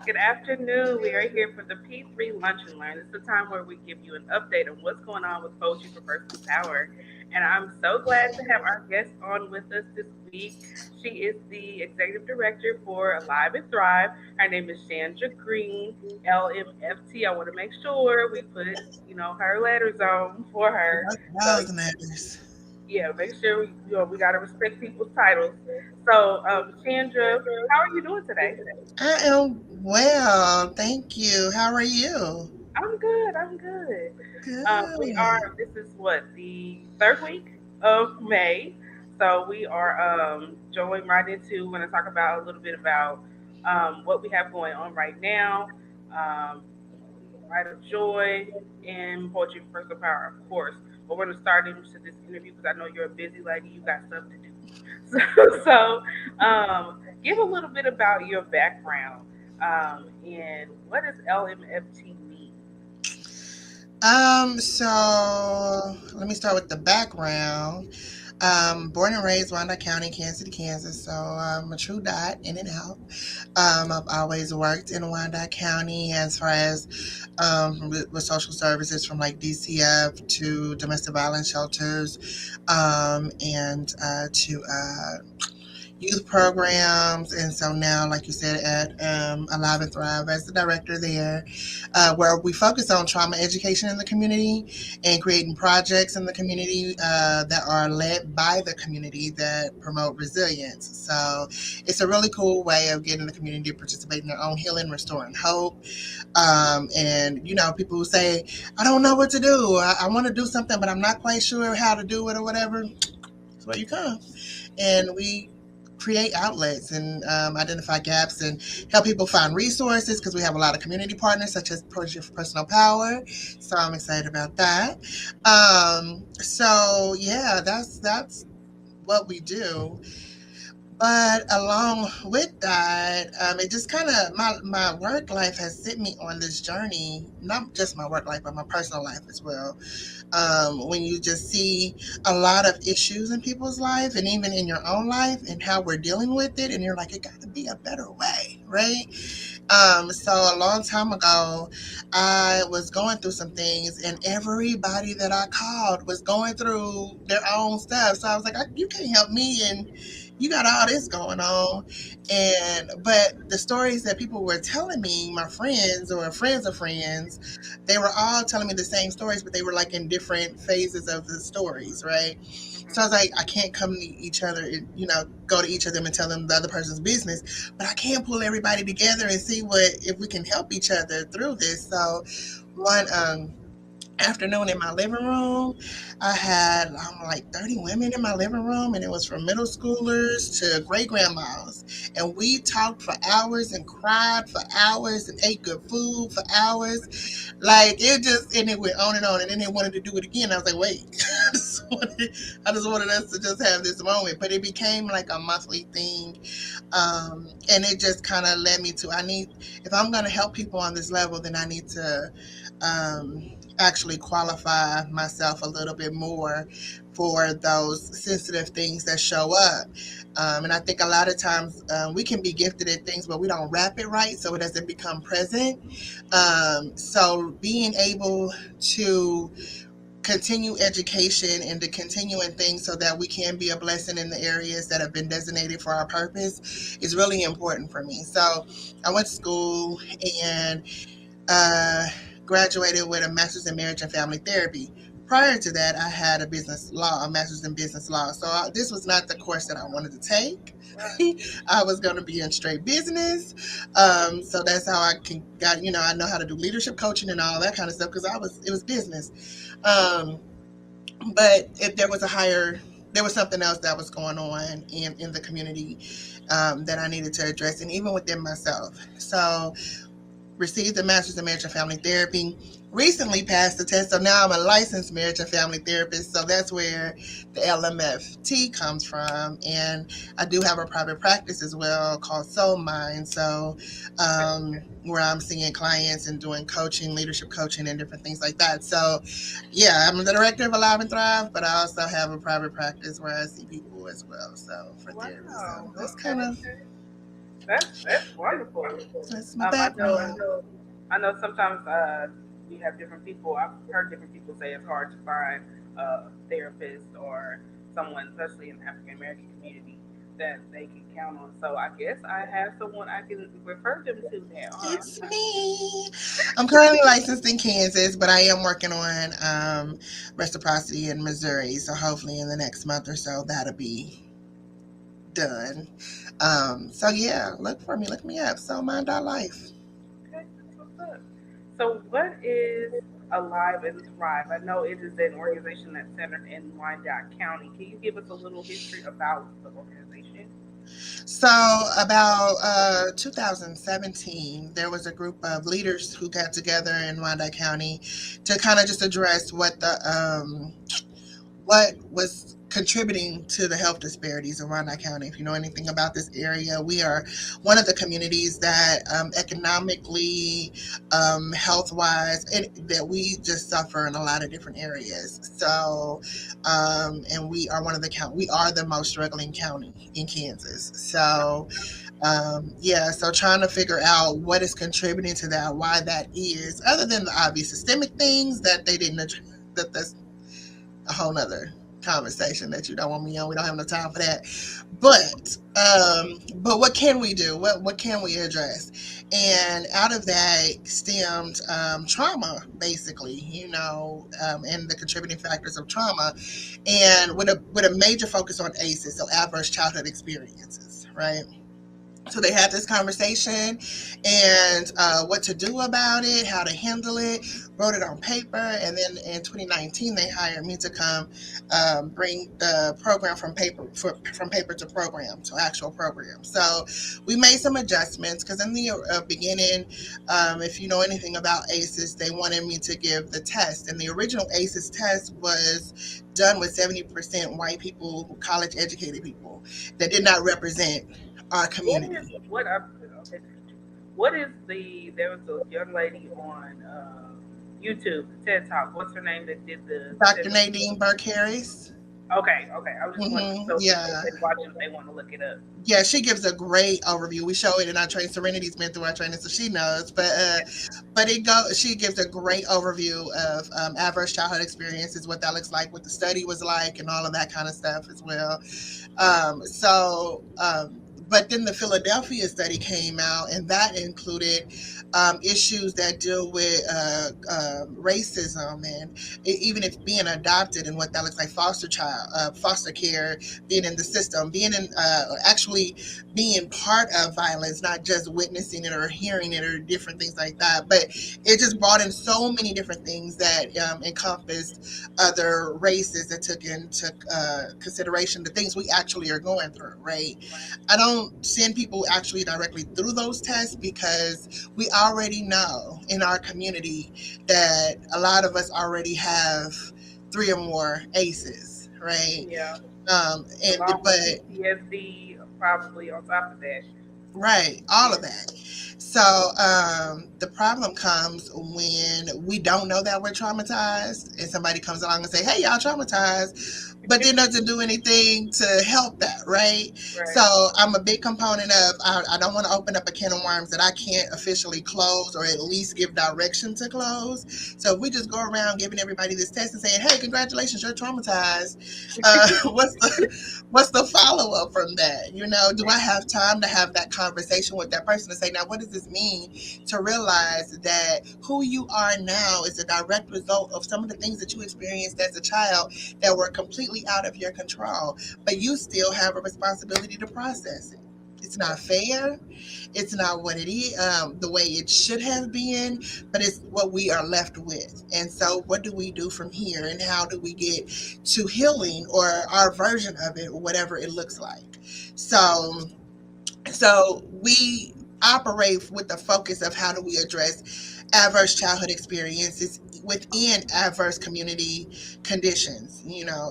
Good afternoon. We are here for the P3 Lunch and Learn. It's the time where we give you an update on what's going on with Poetry for Personal Power. And I'm so glad to have our guest on with us this week. She is the executive director for Alive and Thrive. Her name is Chandra Green, LMFT. I want to make sure we put, her letters on for her. So Those matters. yeah, make sure we gotta respect people's titles. So, Chandra, how are you doing today? I am well, thank you. How are you? I'm good. I'm good. We are. Good. This is what the third week of May, so we are going right into. We're going to talk about a little bit about what we have going on right now. Um, Light of Joy and Poetry for Personal Power, of course. But we're going to start into this interview because I know you're a busy lady. You got stuff to do. So, give a little bit about your background and what does LMFT mean? So let me start with the background. Born and raised Wyandotte County, Kansas City, Kansas. So I'm a true dot in and out. I've always worked in Wyandotte County as far as with social services from like DCF to domestic violence shelters and to youth programs. And so now, like you said, at Alive and Thrive as the director there, where we focus on trauma education in the community and creating projects in the community that are led by the community that promote resilience. So it's a really cool way of getting the community to participate in their own healing, restoring hope. And, people who say, I don't know what to do. I want to do something, but I'm not quite sure how to do it or whatever. That's where you come. And we create outlets and identify gaps and help people find resources because we have a lot of community partners such as Project for Personal Power. So I'm excited about that. So yeah, that's what we do. But along with that, it just kind of my work life has sent me on this journey. Not just my work life, but my personal life as well. When you just see a lot of issues in people's life and even in your own life and how we're dealing with it, and you're like, it got to be a better way, right? So a long time ago, I was going through some things, and everybody that I called was going through their own stuff. So I was like, you can't help me, and you got all this going on. But the stories that people were telling me, my friends or friends of friends, they were all telling me the same stories, but they were like in different phases of the stories, right? So I was like, I can't come to each other and, go to each of them and tell them the other person's business, but I can pull everybody together and see if we can help each other through this. So one afternoon in my living room, I had like 30 women in my living room, and it was from middle schoolers to great grandmas. And we talked for hours and cried for hours and ate good food for hours. Like and it went on and on. And then they wanted to do it again. I was like, wait, I just wanted us to just have this moment. But it became like a monthly thing. And it just kind of led me to, if I'm going to help people on this level, then I need to, actually qualify myself a little bit more for those sensitive things that show up. And I think a lot of times we can be gifted at things, but we don't wrap it right, so it doesn't become present. So being able to continue education and to continue in things so that we can be a blessing in the areas that have been designated for our purpose is really important for me. So I went to school and uh, graduated with a master's in marriage and family therapy. Prior to that, I had a master's in business law. So this was not the course that I wanted to take. I was going to be in straight business. So that's how I know how to do leadership coaching and all that kind of stuff because it was business. Um, but if there was something else that was going on in the community that I needed to address, and even within myself. So received a master's in marriage and family therapy. Recently passed the test, so now I'm a licensed marriage and family therapist. So that's where the LMFT comes from, and I do have a private practice as well called Soul Mind. So where I'm seeing clients and doing coaching, leadership coaching, and different things like that. So yeah, I'm the director of Alive and Thrive, but I also have a private practice where I see people as well. So for therapy, so Wow. that's kind Okay. of That's wonderful. That's my I background. know sometimes we have different people. I've heard different people say it's hard to find a therapist or someone, especially in the African American community, that they can count on. So I guess I have someone I can refer them to now, huh? It's me. I'm currently licensed in Kansas, but I am working on reciprocity in Missouri. So hopefully in the next month or so that'll be done. So yeah, look for me, look me up. So Mind Our Life. Okay, that's what's up. So what is Alive and Thrive? I know it is an organization that's centered in Wyandotte County. Can you give us a little history about the organization? So about 2017, there was a group of leaders who got together in Wyandotte County to kind of just address what was contributing to the health disparities in Wyandotte County. If you know anything about this area, we are one of the communities that economically, health wise, that we just suffer in a lot of different areas. So, and we are one of the we are the most struggling county in Kansas. So, yeah, so trying to figure out what is contributing to that, why that is, other than the obvious systemic things that they didn't that's a whole nother conversation that you don't want me on. We don't have no time for that. But what can we do? What can we address? And out of that stemmed trauma, basically, and the contributing factors of trauma, and with a major focus on ACEs, so adverse childhood experiences, right? So they had this conversation and what to do about it, how to handle it, wrote it on paper. And then in 2019, they hired me to come bring the program from paper to program, to actual program. So we made some adjustments because in the beginning, if you know anything about ACEs, they wanted me to give the test. And the original ACEs test was done with 70% white people, college educated people that did not represent our What is community. what I'm okay? What is the? There was a young lady on YouTube, TED Talk. What's her name that did the Dr. TED? Nadine Burke Harris. Okay, okay. I was just wondering so people Yeah. can watch it if they want to look it up. Yeah, she gives a great overview. We show it in our training. Serenity's been through our training, so she knows. But she gives a great overview of adverse childhood experiences, what that looks like, what the study was like, and all of that kind of stuff as well. But then the Philadelphia study came out, and that included issues that deal with racism and even if being adopted and what that looks like, foster care, being in the system, being in actually being part of violence, not just witnessing it or hearing it or different things like that. But it just brought in so many different things that encompassed other races that took into consideration the things we actually are going through, right? Right. I don't send people actually directly through those tests because we already know in our community that a lot of us already have three or more ACEs, right? Yeah. And Along with but PTSD, probably on top of that. right, all of Yeah. that. So the problem comes when we don't know that we're traumatized, and somebody comes along and say, "Hey, y'all traumatized," but then doesn't do anything to help that, right? Right. So I'm a big component of I don't want to open up a can of worms that I can't officially close or at least give direction to close. So if we just go around giving everybody this test and saying, "Hey, congratulations, you're traumatized," what's the follow up from that? Do I have time to have that conversation with that person to say, now, what does this mean to realize that who you are now is a direct result of some of the things that you experienced as a child that were completely out of your control, but you still have a responsibility to process it. It's not fair. It's not what it is, the way it should have been, but it's what we are left with. And so, what do we do from here, and how do we get to healing or our version of it, whatever it looks like? So, we operate with the focus of how do we address adverse childhood experiences within adverse community conditions,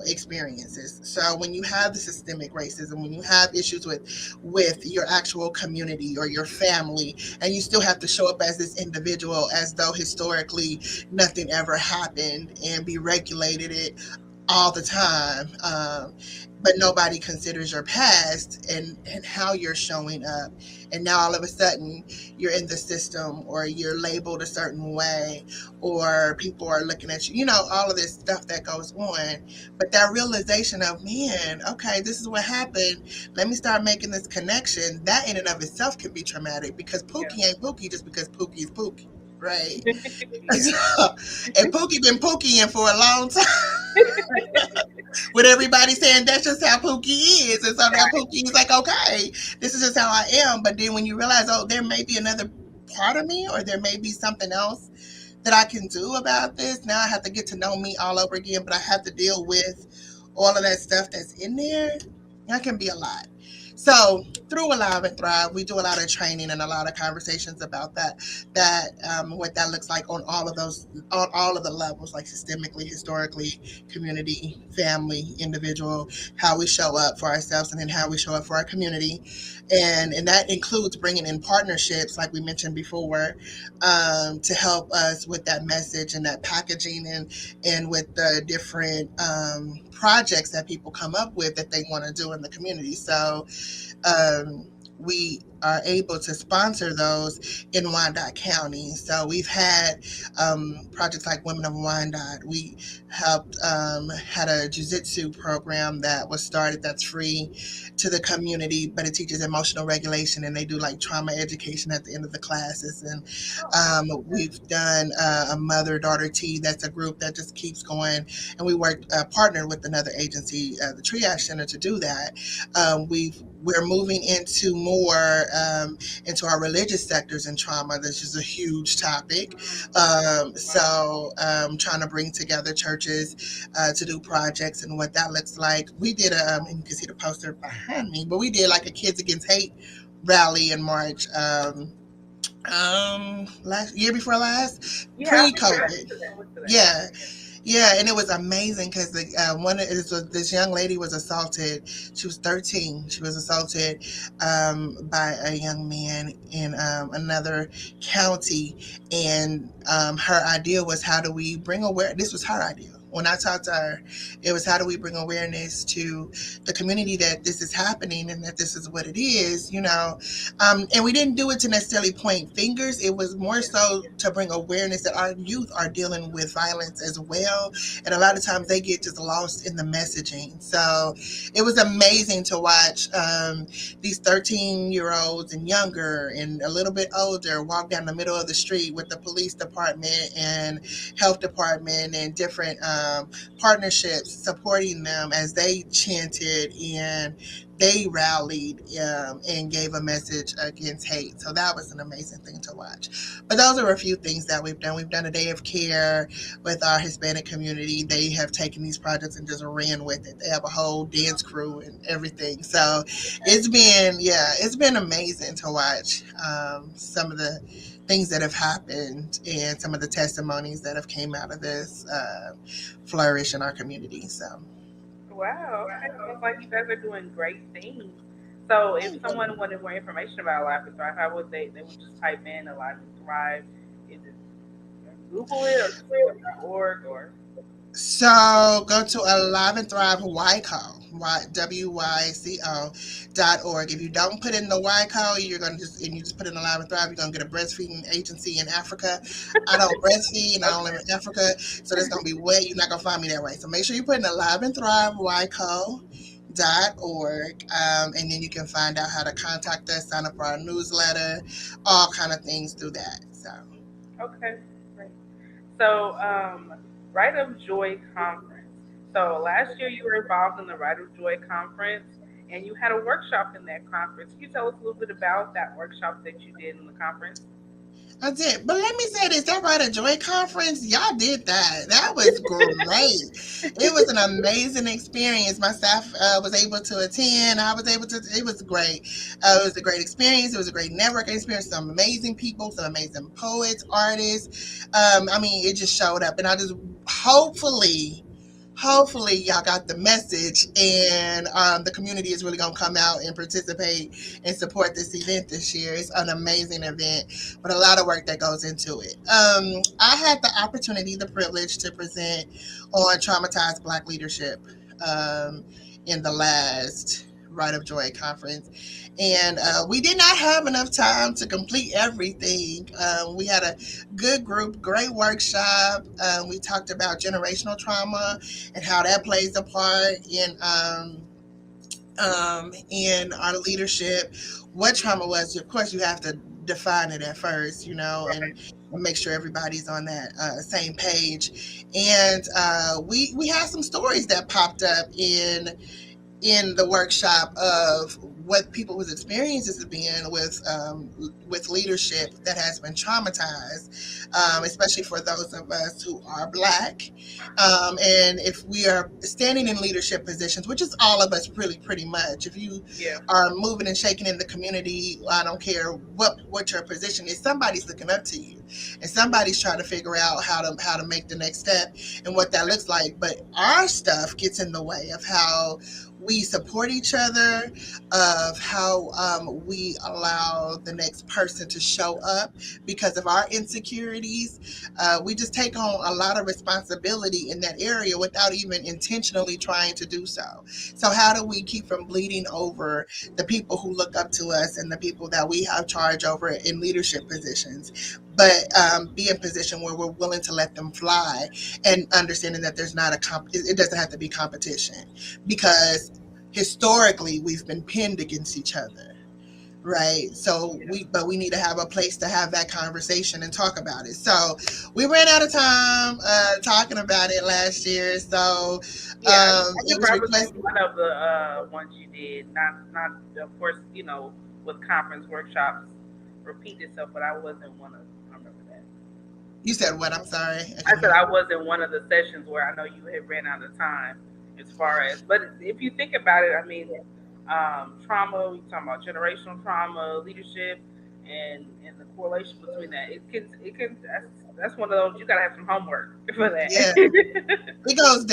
experiences. So when you have the systemic racism, when you have issues with your actual community or your family, and you still have to show up as this individual as though historically nothing ever happened and be regulated it all the time. but nobody considers your past and how you're showing up. And now all of a sudden you're in the system, or you're labeled a certain way, or people are looking at you, all of this stuff that goes on. But that realization of, man, okay, this is what happened. Let me start making this connection. That in and of itself can be traumatic, because Yeah. Pookie ain't Pookie just because Pookie is Pookie. Right. Yeah. And Pookie been Pookieing for a long time. With everybody saying that's just how Pookie is. And so now Pookie is like, okay, this is just how I am. But then when you realize, oh, there may be another part of me, or there may be something else that I can do about this. Now I have to get to know me all over again, but I have to deal with all of that stuff that's in there. That can be a lot. So through Alive and Thrive, we do a lot of training and a lot of conversations about what that looks like on all of those, on all of the levels, like systemically, historically, community, family, individual, how we show up for ourselves, and then how we show up for our community, and that includes bringing in partnerships, like we mentioned before, to help us with that message and that packaging, and with the different projects that people come up with that they want to do in the community. So um, we are able to sponsor those in Wyandotte County. So we've had projects like Women of Wyandotte. We helped had a jiu-jitsu program that was started that's free to the community, but it teaches emotional regulation, and they do like trauma education at the end of the classes. And we've done a mother-daughter tea. That's a group that just keeps going, and we worked partnered with another agency, the Triage Center, to do that. We're moving into more into our religious sectors in trauma. This is a huge topic. Trying to bring together churches to do projects and what that looks like. We did and you can see the poster behind me, but we did like a Kids Against Hate rally in March. Last year before last, Yeah. pre-COVID. Yeah, yeah, and it was amazing because this young lady was assaulted. She was 13. She was assaulted by a young man in another county, and her idea was, how do we bring awareness? This was her idea. When I talked to her, it was, how do we bring awareness to the community that this is happening and that this is what it is, and we didn't do it to necessarily point fingers. It was more so to bring awareness that our youth are dealing with violence as well. And a lot of times they get just lost in the messaging. So it was amazing to watch these 13-year-olds and younger and a little bit older walk down the middle of the street with the police department and health department and different partnerships supporting them as they chanted and they rallied and gave a message against hate. So that was an amazing thing to watch. But those are a few things that we've done. We've done a day of care with our Hispanic community. They have taken these projects and just ran with it. They have a whole dance crew and everything. So it's been amazing to watch some of the things that have happened and some of the testimonies that have came out of this flourish in our community. So Wow. Okay. Sounds like you guys are doing great things. So, if someone wanted more information about Alive and Thrive, how would they? They would just type in Alive and Thrive. Is it Google it or org or? So go to Alive and Thrive Wyco, WYCO.org. If you don't put in the Wyco, and you just put in Alive and Thrive, you're gonna get a breastfeeding agency in Africa. I don't breastfeed and I don't live in Africa, so that's gonna be way, you're not gonna find me that way. So make sure you put in Alive and Thrive Wyco.org, and then you can find out how to contact us, sign up for our newsletter, all kind of things through that. So Okay, great. So, Right of Joy Conference. So last year you were involved in the Right of Joy Conference, and you had a workshop in that conference. Can you tell us a little bit about that workshop that you did in the conference? that's it. But let me say this, that Writer Joy Conference, y'all did that. That was great. It was an amazing experience. My staff was able to attend. I was able to, it was great. It was a great experience. It was a great networking experience. Some amazing people, some amazing poets, artists. It just showed up. And I just, hopefully y'all got the message, and the community is really going to come out and participate and support this event this year. It's an amazing event, but a lot of work that goes into it. I had the opportunity, the privilege to present on traumatized Black leadership. um, in the last Rite of Joy conference. And we did not have enough time to complete everything. We had a good group, great workshop. We talked about generational trauma and how that plays a part in our leadership. What trauma was? Of course, you have to define it at first, and make sure everybody's on that same page. And we had some stories that popped up in the workshop of what people's experiences have been with leadership that has been traumatized, especially for those of us who are Black. And if we are standing in leadership positions, which is all of us really pretty much, if you Yeah. are moving and shaking in the community, I don't care what your position is, somebody's looking up to you, and somebody's trying to figure out how to make the next step and what that looks like. But our stuff gets in the way of how we support each other, of how we allow the next person to show up because of our insecurities. We just take on a lot of responsibility in that area without even intentionally trying to do so. So, how do we keep from bleeding over the people who look up to us and the people that we have charge over in leadership positions? But be in position where we're willing to let them fly, and understanding that there's not it doesn't have to be competition, because historically we've been pinned against each other, right? So we need to have a place to have that conversation and talk about it. So we ran out of time talking about it last year, so Yeah, I it remember was I was requested. in one of the ones you did. Not of course, with conference workshops repeat itself, but I wasn't one of them. I remember that. You said what? I'm sorry, I I couldn't said hear. I was in one of the sessions where I know you had ran out of time as far as, but if you think about it, I mean, trauma, we talking about generational trauma, leadership, and the correlation between that. It can that's one of those you gotta have some homework for Yeah, that. it goes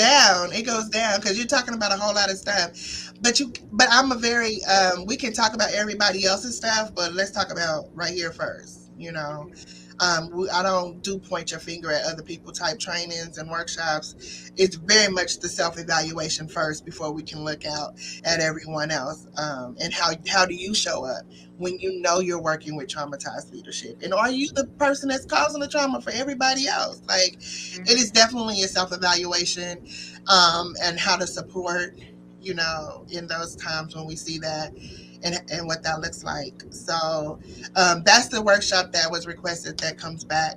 down because you're talking about a whole lot of stuff. But I'm a very we can talk about everybody else's stuff, but let's talk about right here first, I don't do point your finger at other people type trainings and workshops. It's very much the self evaluation first before we can look out at everyone else. And how do you show up when you know you're working with traumatized leadership? And are you the person that's causing the trauma for everybody else? Like, it is definitely a self evaluation, and how to support, in those times when we see that, and what that looks like. So that's the workshop that was requested that comes back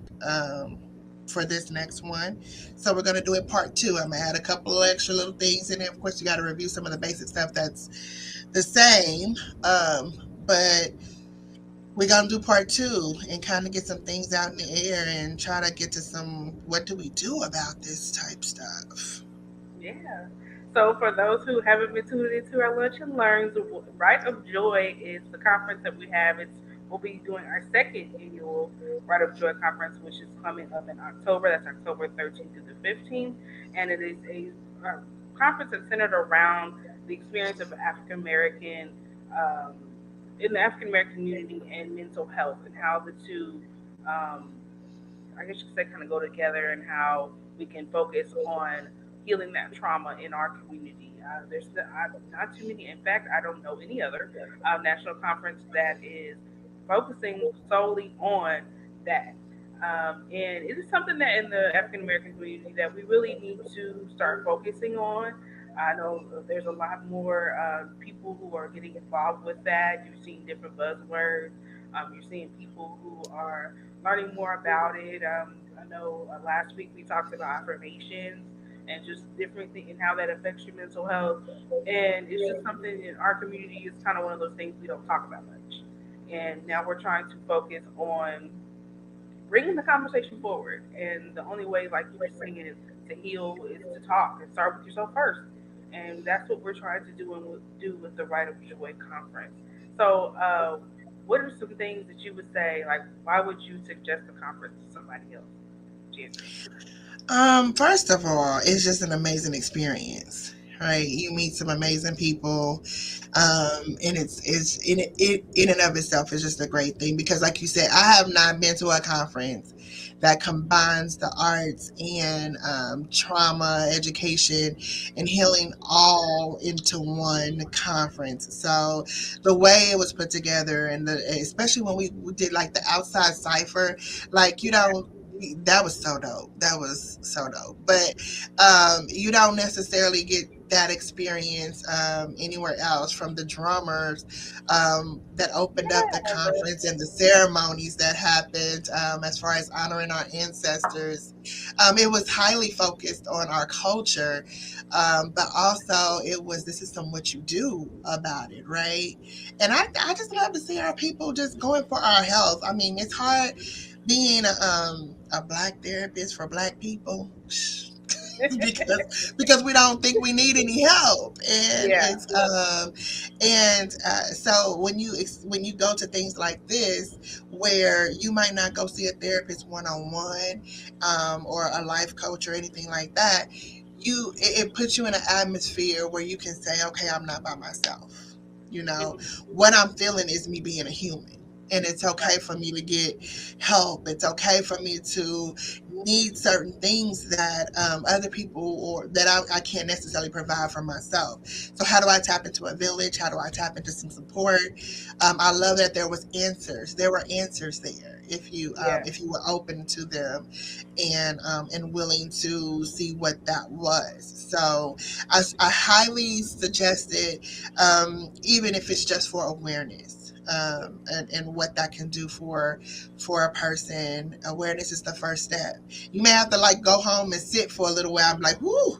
for this next one. So we're going to do it part two. I'm going to add a couple of extra little things in there. Of course, you got to review some of the basic stuff that's the same. But we're going to do part two and kind of get some things out in the air and try to get to some what do we do about this type stuff. Yeah. So for those who haven't been tuned into our Lunch and Learns, Rite of Joy is the conference that we have. We'll be doing our second annual Rite of Joy conference, which is coming up in October. That's October 13th through the 15th, and it is a conference that's centered around the experience of African American um, in the African American community and mental health, and how the two um, I guess you could say kind of go together, and how we can focus on healing that trauma in our community. Not too many. In fact, I don't know any other national conference that is focusing solely on that. And it is something that in the African American community that we really need to start focusing on. I know there's a lot more people who are getting involved with that. You're seeing different buzzwords. You're seeing people who are learning more about it. I know last week we talked about affirmations and just different things and how that affects your mental health. And it's just something in our community is kind of one of those things we don't talk about much. And now we're trying to focus on bringing the conversation forward. And the only way, like you were saying, to heal is to talk and start with yourself first. And that's what we're trying to do with the Right of Joy conference. So, what are some things that you would say, like, why would you suggest the conference to somebody else, Jensen? First of all, it's just an amazing experience, right? You meet some amazing people, and it's in and of itself is just a great thing because, like you said, I have not been to a conference that combines the arts and trauma, education, and healing all into one conference. So the way it was put together, and especially when we did like the outside cipher, like you don't. That was so dope. That was so dope. But you don't necessarily get that experience anywhere else from the drummers that opened up the conference and the ceremonies that happened as far as honoring our ancestors. It was highly focused on our culture, but also it was this is some what you do about it, right? And I just love to see our people just going for our health. I mean, it's hard being a black therapist for black people because we don't think we need any help, and Yeah. so when you go to things like this where you might not go see a therapist one-on-one, or a life coach or anything like that, it puts you in an atmosphere where you can say, okay, I'm not by myself. You know, Mhm. what I'm feeling is me being a human. And it's okay Right. for me to get help. It's okay for me to need certain things that other people or that I can't necessarily provide for myself. So how do I tap into a village? How do I tap into some support? I love that there was answers. There were answers there Yeah. if you were open to them and willing to see what that was. So I highly suggest it, even if it's just for awareness. And what that can do for a person. Awareness is the first step. You may have to like go home and sit for a little while and be like, whoo,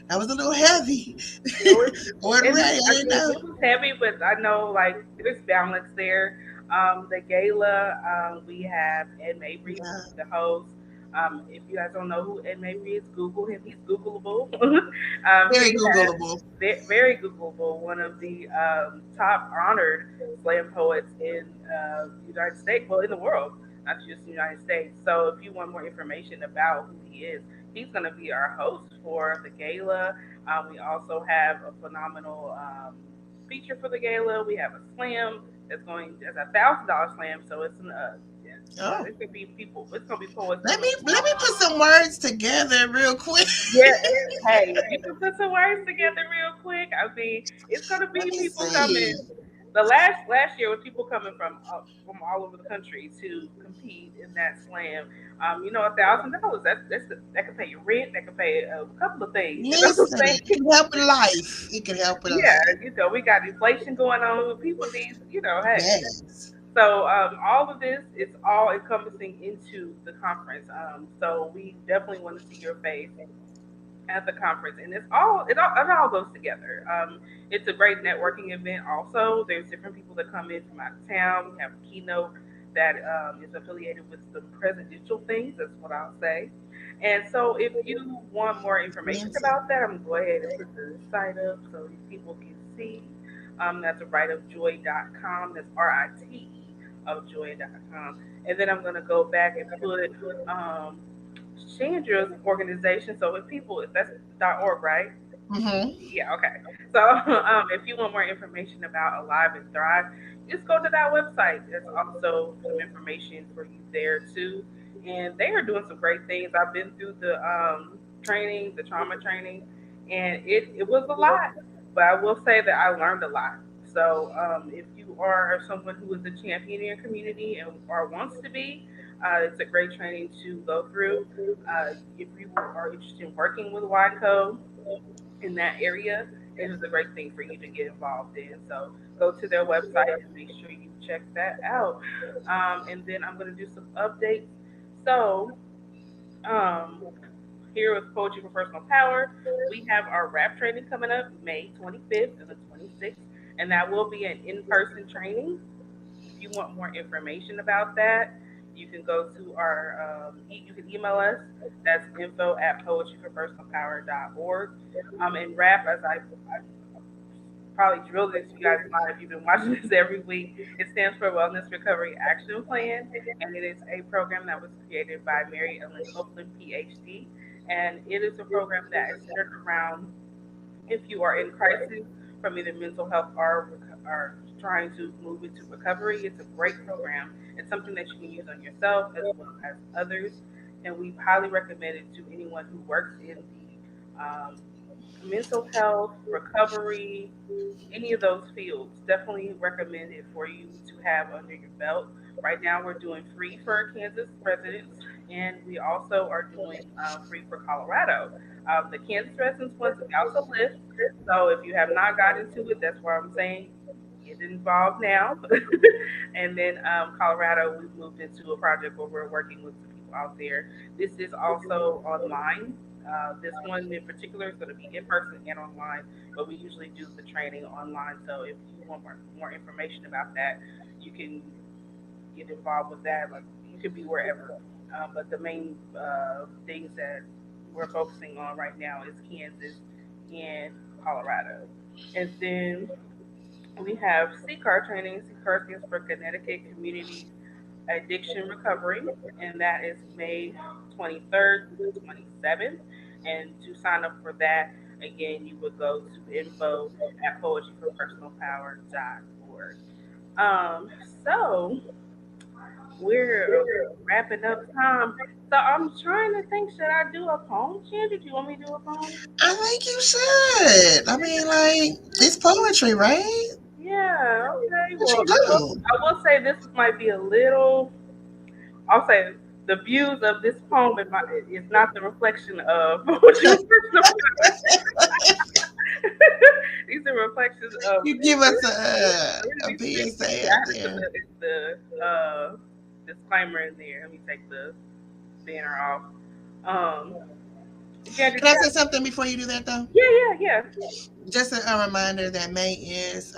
that was a little heavy. It was, I wasn't and ready. I didn't know. it was heavy, but I know like there's balance there. The gala, we have Ed Mabry, Yeah, the host. If you guys don't know who Ed Mabry is, Google him. He's Googleable. very He has Googleable. very Googleable, one of the top honored slam poets in the United States, well, in the world, not just the United States. So if you want more information about who he is, he's going to be our host for the gala. We also have a phenomenal feature for the gala. We have a slam that's going as $1,000 slam, so it's yeah, Oh, it's gonna be people. It's gonna be poets let coming me from let all. me put some words together real quick. Yeah, hey, if you can put some words together real quick, I mean, it's gonna Let be me people see. coming. The last year was people coming from all over the country to compete in that slam. $1,000. That could pay your rent. That could pay a couple of things. You know what Listen, I'm it saying? can help with life. It can help with Yeah, life. we got inflation going on. People need, hey. Yes. So all of this is all encompassing into the conference. So we definitely want to see your face at the conference, and it all goes together. It's a great networking event. Also, there's different people that come in from out of town. We have a keynote that is affiliated with some presidential things. That's what I'll say. And so, if you want more information Fancy. about that, I'm gonna go ahead and put the site up so people can see. That's rightofjoy.com. That's RITE of joy.com. And then I'm gonna go back and put Chandra's organization. So if that's .org, right? Mm-hmm. Yeah, okay. So if you want more information about Alive and Thrive, just go to that website. There's also some information for you there too. And they are doing some great things. I've been through the training, the trauma training, and it was a lot. But I will say that I learned a lot. So if you are someone who is a champion in your community and or wants to be, it's a great training to go through. If you are interested in working with YCO, in that area, it is a great thing for you to get involved in. So go to their website and make sure you check that out. And then I'm going to do some updates. So um, here with Poetry for Personal Power, we have our rap training coming up May 25th and the 26th, and that will be an in-person training. If you want more information about that, you can go to you can email us. That's info at poetryforpersonalpower.org. And rap, as I probably drilled it to you guys live if you've been watching this every week, it stands for Wellness Recovery Action Plan, and it is a program that was created by Mary Ellen Copeland, PhD. And it is a program that is centered around If you are in crisis from either mental health or trying to move into recovery, it's a great program. It's something that you can use on yourself as well as others, and we highly recommend it to anyone who works in the mental health, recovery, any of those fields. Definitely recommend it for you to have under your belt. Right now, we're doing free for Kansas residents, and we also are doing free for Colorado. The Kansas residents ones we also list. So if you have not got into it, that's why I'm saying get involved now. And then Colorado, we've moved into a project where we're working with some people out there. This is also online. This one in particular is going to be in person and online, but we usually do the training online. So if you want more information about that, you can get involved with that. Like you could be wherever, but the main things that we're focusing on right now is Kansas and Colorado, and then we have CCAR training. CCAR stands for Connecticut Community Addiction Recovery, and that is May 23rd through the 27th. And to sign up for that, again, you would go to info at poetryforpersonalpower.org. Um, so we're wrapping up time. So I'm trying to think, should I do a poem, Shandy? Do you want me to do a poem? I think you should. I mean, like, it's poetry, right? Yeah, okay. What Well, you do? I will say this might be a little. I'll say the views of this poem is not the reflection of what you These are reflections of You give us a really speaking. PSA Yeah, out I had to put there. the disclaimer in there. Let me take the banner off. Um, yeah, Can I say something before you do that, though? yeah. Just a reminder that May is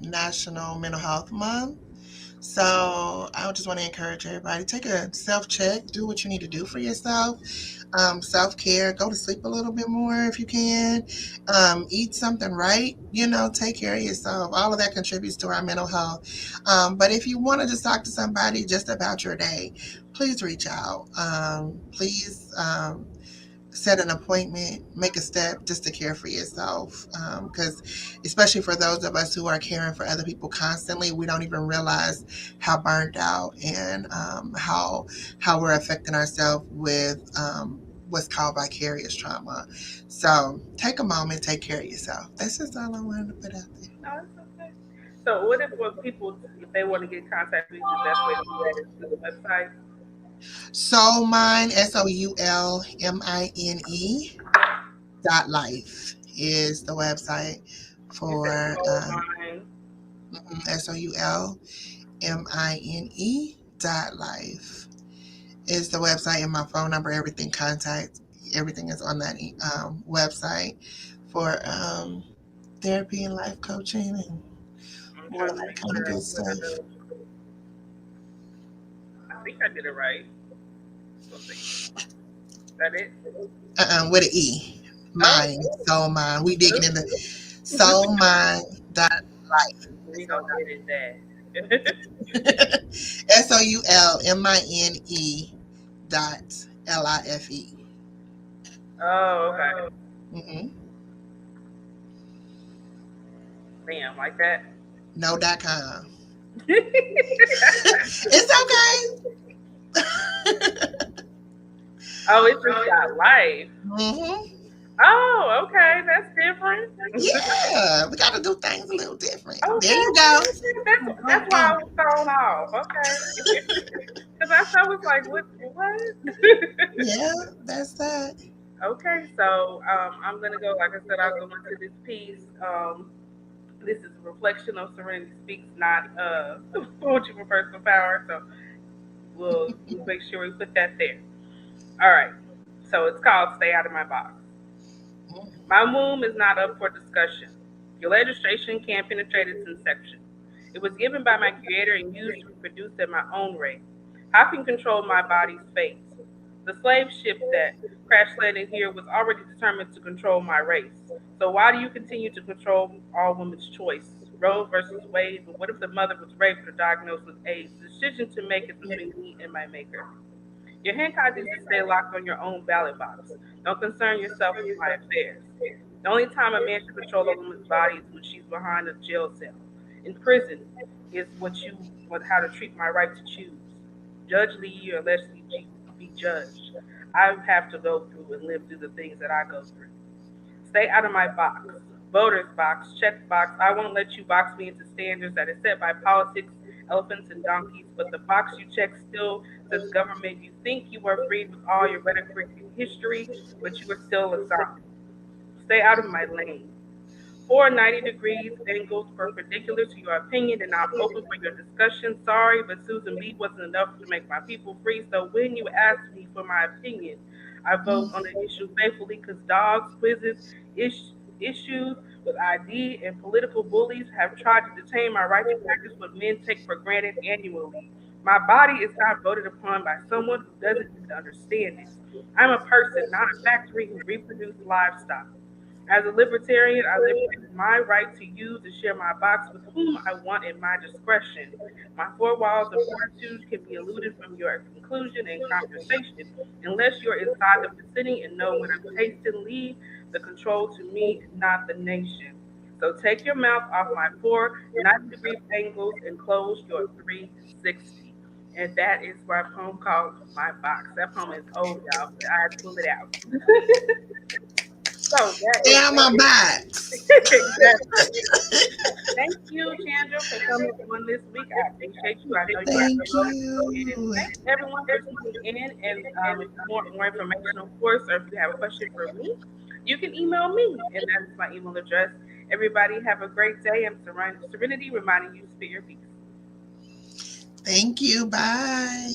National Mental Health Month. So I just want to encourage everybody, take a self check, do what you need to do for yourself. Self care, go to sleep a little bit more if you can. Eat something right, take care of yourself. All of that contributes to our mental health. But if you want to just talk to somebody just about your day, please reach out. Please set an appointment, make a step just to care for yourself. Because, especially for those of us who are caring for other people constantly, we don't even realize how burnt out and how we're affecting ourselves with what's called vicarious trauma. So, take a moment, take care of yourself. That's just all I wanted to put out there. No, it's okay. So, what if when people, if they want to get in contact with you, the best way to do that is through the website? Soul Mine, SOULMINE .life is the website You said for Soul Mind. SOULMINE.life is the website, and my phone number, everything is on that website for therapy and life coaching and I'm all trying of to that make kind of sure I good put it stuff. up. I think I did it right. Let's see. Is that it? With an E. Oh, Mine, soul mine. We digging oops. into soulmine.life. We That's gonna all. edit that. SOULMINE .LIFE. Oh, okay. Mm-hmm. Bam, like that. No.com. It's okay. Oh, it's just got life. Mm-hmm. Oh, okay, that's different. Yeah, we got to do things a little different. There Okay, you go. that's why I was thrown off. Okay, because I was like, what? Yeah, that's that. Okay, so I'm gonna go. Like I said, I'll go into this piece. This is a reflection of Serenity Speaks, not poetry for personal power. So we'll make sure we put that there. All right. So it's called "Stay Out of My Box." My womb is not up for discussion. Your legislation can't penetrate its inception. It was given by my creator and used to reproduce at my own rate. How can control my body's fate? The slave ship that crash landed here was already determined to control my race. So why do you continue to control all women's choice? Roe versus Wade, but what if the mother was raped or diagnosed with AIDS? The decision to make is between me and my maker. Your handcuffs to stay locked on your own ballot box. Don't concern yourself with my affairs. The only time a man should control a woman's body is when she's behind a jail cell. In prison is what how to treat my right to choose. Judge Lee or Leslie G be judged. I have to go through and live through the things that I go through. Stay out of my box. Voters box, check box. I won't let you box me into standards that is set by politics, elephants, and donkeys. But the box you check still says government. You think you are freed with all your rhetoric and history, but you are still a zombie. Stay out of my lane. 490 degrees angles perpendicular to your opinion, and I'm open for your discussion. Sorry, but Susan B wasn't enough to make my people free. So when you ask me for my opinion, I vote on the issue faithfully because dogs, quizzes, issues with ID, and political bullies have tried to detain my right to practice what men take for granted annually. My body is not voted upon by someone who doesn't even understand it. I'm a person, not a factory who reproduces livestock. As a libertarian, I liberate my right to use and share my box with whom I want in my discretion. My four walls of fortitude can be eluded from your conclusion and conversation unless you're inside the vicinity and know when I'm tasting, leave the control to me, not the nation. So take your mouth off my 490-degree angles and close your 360. And that is my poem called My Box. That poem is old, y'all, but I had to pull it out. So that is Yeah, my back. exactly. Thank you, Chandra, for coming on this week. I appreciate you. I know you got Thank to run. And you. thanks everyone for tuning in. And if you want more information, of course, or if you have a question for me, you can email me, and that's my email address. Everybody have a great day. I'm Serenity, reminding you to spit your piece. Thank you. Bye.